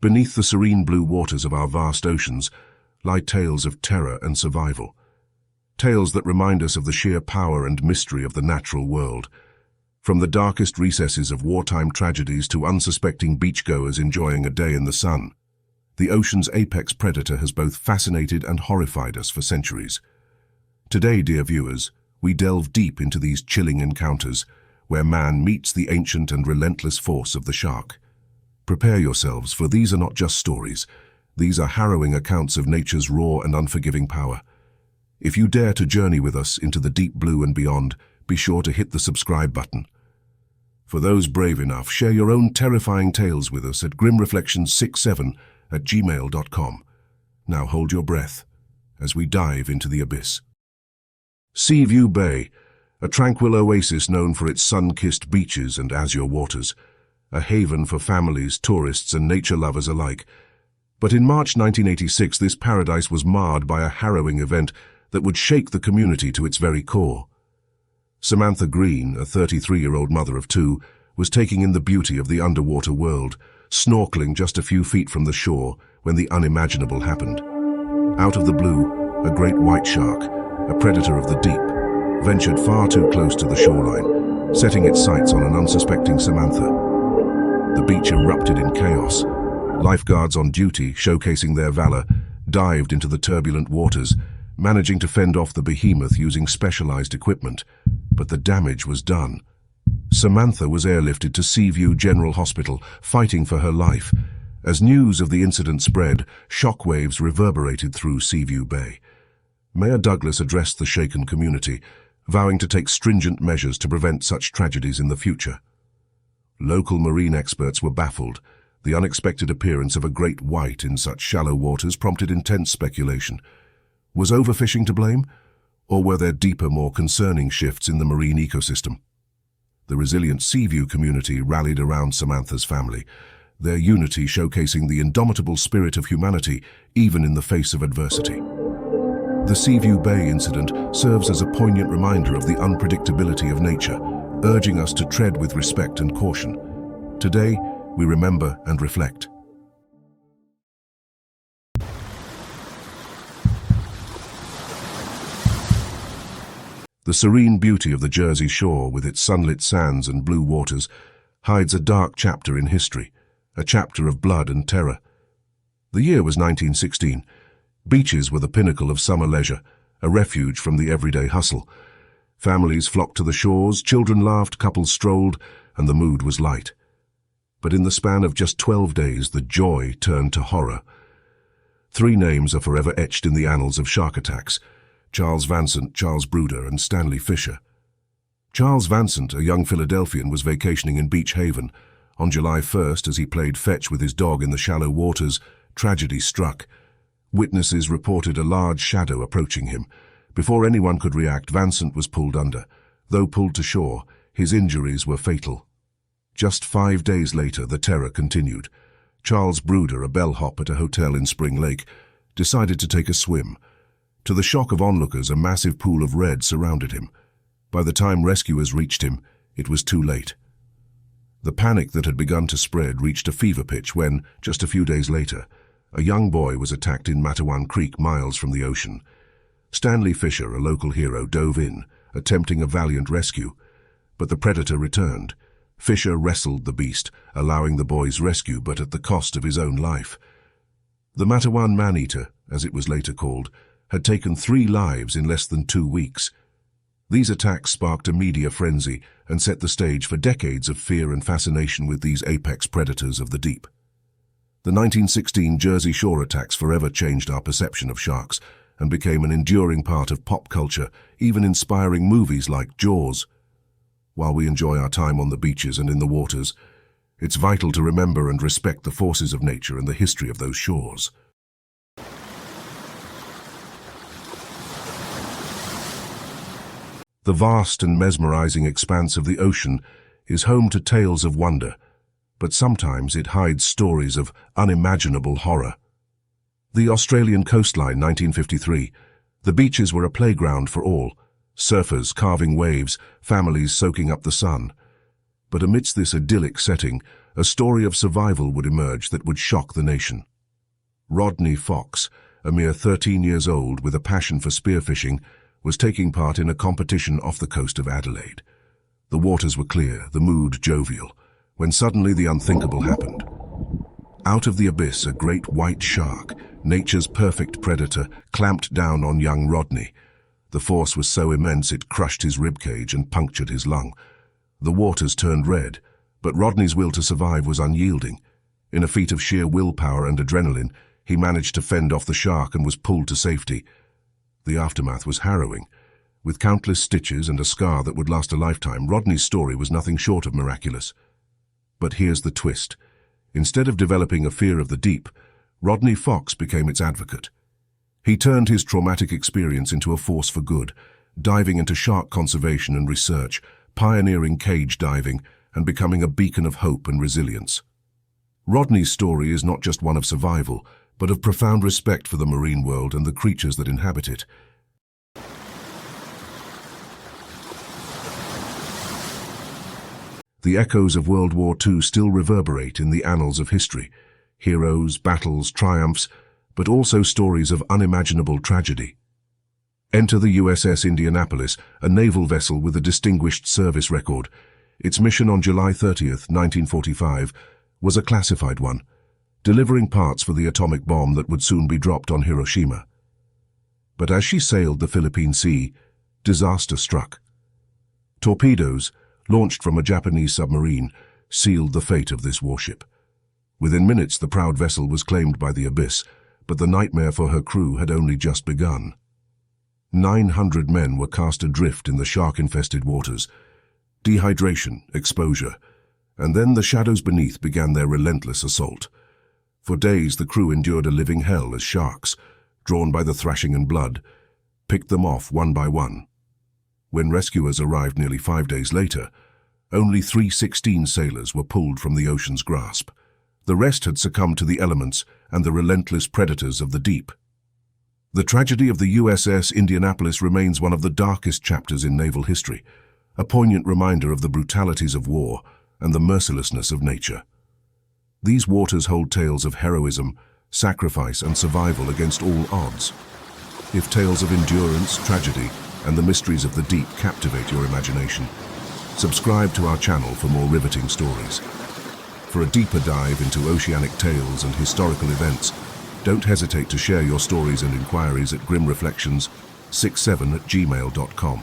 beneath the serene blue waters of our vast oceans lie tales of terror and survival. Tales that remind us of the sheer power and mystery of the natural world. From the darkest recesses of wartime tragedies to unsuspecting beachgoers enjoying a day in the sun, the ocean's apex predator has both fascinated and horrified us for centuries. Today, dear viewers, we delve deep into these chilling encounters, where man meets the ancient and relentless force of the shark. Prepare yourselves, for these are not just stories. These are harrowing accounts of nature's raw and unforgiving power. If you dare to journey with us into the deep blue and beyond, be sure to hit the subscribe button. For those brave enough, share your own terrifying tales with us at grimreflections67@gmail.com. Now hold your breath as we dive into the abyss. Seaview Bay, a tranquil oasis known for its sun-kissed beaches and azure waters, a haven for families, tourists and nature lovers alike. But in March 1986, this paradise was marred by a harrowing event that would shake the community to its very core. Samantha Green, a 33-year-old mother of two, was taking in the beauty of the underwater world, snorkeling just a few feet from the shore when the unimaginable happened. Out of the blue, a great white shark, a predator of the deep, ventured far too close to the shoreline, setting its sights on an unsuspecting Samantha. The beach erupted in chaos. Lifeguards on duty, showcasing their valor, dived into the turbulent waters, managing to fend off the behemoth using specialized equipment. But the damage was done. Samantha was airlifted to Seaview General Hospital, fighting for her life. As news of the incident spread, shockwaves reverberated through Seaview Bay. Mayor Douglas addressed the shaken community, vowing to take stringent measures to prevent such tragedies in the future. Local marine experts were baffled. The unexpected appearance of a great white in such shallow waters prompted intense speculation. Was overfishing to blame? Or were there deeper, more concerning shifts in the marine ecosystem? The resilient Seaview community rallied around Samantha's family, their unity showcasing the indomitable spirit of humanity even in the face of adversity. The Seaview Bay incident serves as a poignant reminder of the unpredictability of nature, urging us to tread with respect and caution. Today, we remember and reflect. The serene beauty of the Jersey shore, with its sunlit sands and blue waters, hides a dark chapter in history, a chapter of blood and terror. The year was 1916. Beaches were the pinnacle of summer leisure, a refuge from the everyday hustle. Families flocked to the shores, children laughed, couples strolled, and the mood was light. But in the span of just 12 days, the joy turned to horror. 3 names are forever etched in the annals of shark attacks: Charles Vansant, Charles Bruder, and Stanley Fisher. Charles Vansant, a young Philadelphian, was vacationing in Beach Haven. On July 1st, as he played fetch with his dog in the shallow waters, tragedy struck. Witnesses reported a large shadow approaching him. Before anyone could react, Vansant was pulled under. Though pulled to shore, his injuries were fatal. Just 5 days later, the terror continued. Charles Bruder, a bellhop at a hotel in Spring Lake, decided to take a swim. To the shock of onlookers, a massive pool of red surrounded him. By the time rescuers reached him, it was too late. The panic that had begun to spread reached a fever pitch when, just a few days later, a young boy was attacked in Matawan Creek, miles from the ocean. Stanley Fisher, a local hero, dove in, attempting a valiant rescue. But the predator returned. Fisher wrestled the beast, allowing the boy's rescue, but at the cost of his own life. The Matawan man-eater, as it was later called, had taken 3 lives in less than 2 weeks. These attacks sparked a media frenzy and set the stage for decades of fear and fascination with these apex predators of the deep. The 1916 Jersey Shore attacks forever changed our perception of sharks and became an enduring part of pop culture, even inspiring movies like Jaws. While we enjoy our time on the beaches and in the waters, it's vital to remember and respect the forces of nature and the history of those shores. The vast and mesmerizing expanse of the ocean is home to tales of wonder, but sometimes it hides stories of unimaginable horror. The Australian coastline, 1953. The beaches were a playground for all, surfers carving waves, families soaking up the sun. But amidst this idyllic setting, a story of survival would emerge that would shock the nation. Rodney Fox, a mere 13 years old with a passion for spearfishing, was taking part in a competition off the coast of Adelaide. The waters were clear, the mood jovial, when suddenly the unthinkable happened. Out of the abyss, a great white shark, nature's perfect predator, clamped down on young Rodney. The force was so immense it crushed his ribcage and punctured his lung. The waters turned red, but Rodney's will to survive was unyielding. In a feat of sheer willpower and adrenaline, he managed to fend off the shark and was pulled to safety. The aftermath was harrowing. With countless stitches and a scar that would last a lifetime, Rodney's story was nothing short of miraculous. But here's the twist. Instead of developing a fear of the deep, Rodney Fox became its advocate. He turned his traumatic experience into a force for good, diving into shark conservation and research, pioneering cage diving, and becoming a beacon of hope and resilience. Rodney's story is not just one of survival, but of profound respect for the marine world and the creatures that inhabit it. The echoes of World War II still reverberate in the annals of history. Heroes, battles, triumphs, but also stories of unimaginable tragedy. Enter the USS Indianapolis, a naval vessel with a distinguished service record. Its mission on July 30th, 1945, was a classified one, delivering parts for the atomic bomb that would soon be dropped on Hiroshima. But as she sailed the Philippine Sea, disaster struck. Torpedoes, launched from a Japanese submarine, sealed the fate of this warship. Within minutes, the proud vessel was claimed by the abyss, but the nightmare for her crew had only just begun. 900 men were cast adrift in the shark-infested waters. Dehydration, exposure, and then the shadows beneath began their relentless assault. For days, the crew endured a living hell as sharks, drawn by the thrashing and blood, picked them off one by one. When rescuers arrived nearly 5 days later, only 316 sailors were pulled from the ocean's grasp. The rest had succumbed to the elements and the relentless predators of the deep. The tragedy of the USS Indianapolis remains one of the darkest chapters in naval history, a poignant reminder of the brutalities of war and the mercilessness of nature. These waters hold tales of heroism, sacrifice, and survival against all odds. If tales of endurance, tragedy, and the mysteries of the deep captivate your imagination, subscribe to our channel for more riveting stories. For a deeper dive into oceanic tales and historical events, don't hesitate to share your stories and inquiries at grimreflections67@gmail.com.